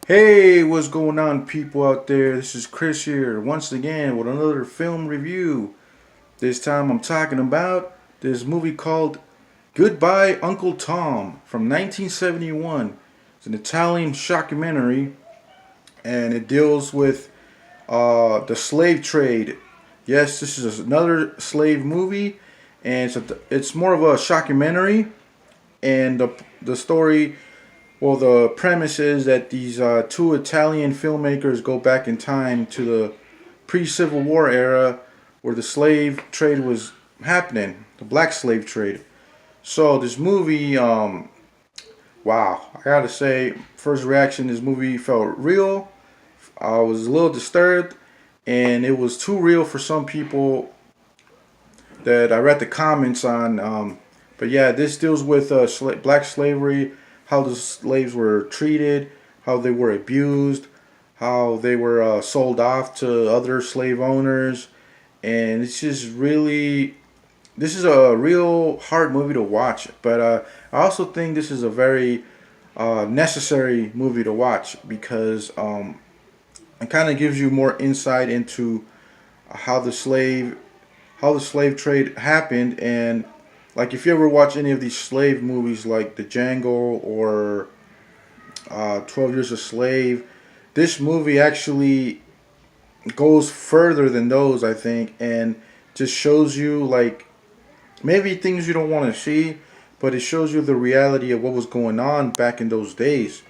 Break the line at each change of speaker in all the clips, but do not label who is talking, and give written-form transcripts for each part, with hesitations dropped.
Hey, what's going on, people out there? This is Chris here once again with another film review. This time I'm talking about this movie called Goodbye Uncle Tom from 1971. It's an Italian shockumentary and it deals with the slave trade. Yes, this is another slave movie and it's more of a shockumentary, and the story, well, the premise is that these two Italian filmmakers go back in time to the pre-Civil War era where the slave trade was happening, the black slave trade. So this movie, wow, I gotta say, first reaction, this movie felt real. I was a little disturbed, and it was too real for some people that I read the comments on. But yeah, this deals with black slavery, how the slaves were treated, how they were abused, how they were sold off to other slave owners, and it's just really, this is a real hard movie to watch. But I also think this is a very necessary movie to watch because it kind of gives you more insight into how the slave how the slave trade happened. And like, if you ever watch any of these slave movies like the Django or 12 Years a Slave, this movie actually goes further than those, I think, and just shows you, like, maybe things you don't want to see, but it shows you the reality of what was going on back in those days.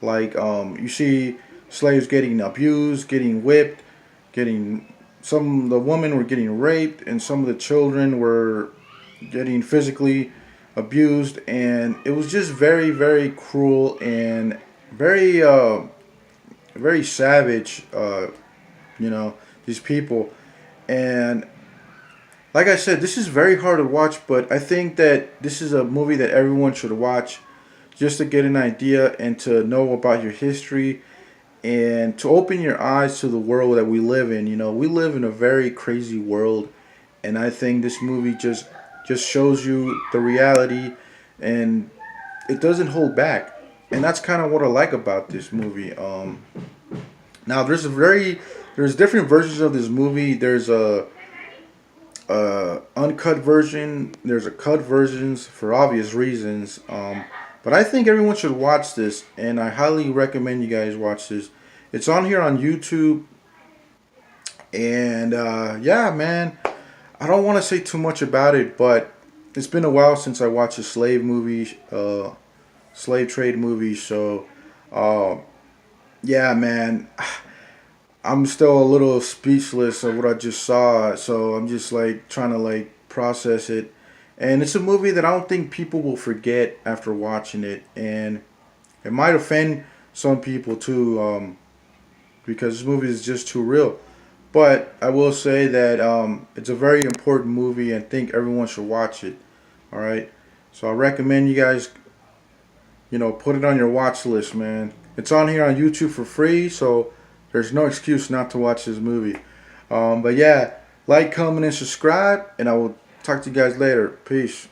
Like, you see slaves getting abused, getting whipped, getting, some of the women were getting raped, and some of the children were getting physically abused, and it was just very, very cruel and very, very savage. You know, these people, and like I said, this is very hard to watch, but I think that this is a movie that everyone should watch just to get an idea and to know about your history and to open your eyes to the world that we live in. You know, we live in a very crazy world, and I think this movie just shows you the reality, and it doesn't hold back. And that's kind of what I like about this movie. Now there's different versions of this movie. There's a uncut version. There's a cut versions for obvious reasons. But I think everyone should watch this, and I highly recommend you guys watch this. It's on here on YouTube, and yeah, man, I don't want to say too much about it, but it's been a while since I watched a slave movie, slave trade movie. So, yeah, man, I'm still a little speechless of what I just saw. So I'm just like trying to like process it. And it's a movie that I don't think people will forget after watching it, and it might offend some people too, because this movie is just too real. But I will say that it's a very important movie, and think everyone should watch it. All right, so I recommend you guys, put it on your watch list, man. It's on here on YouTube for free, so there's no excuse not to watch this movie. But yeah, like, comment, and subscribe, and I will talk to you guys later. Peace.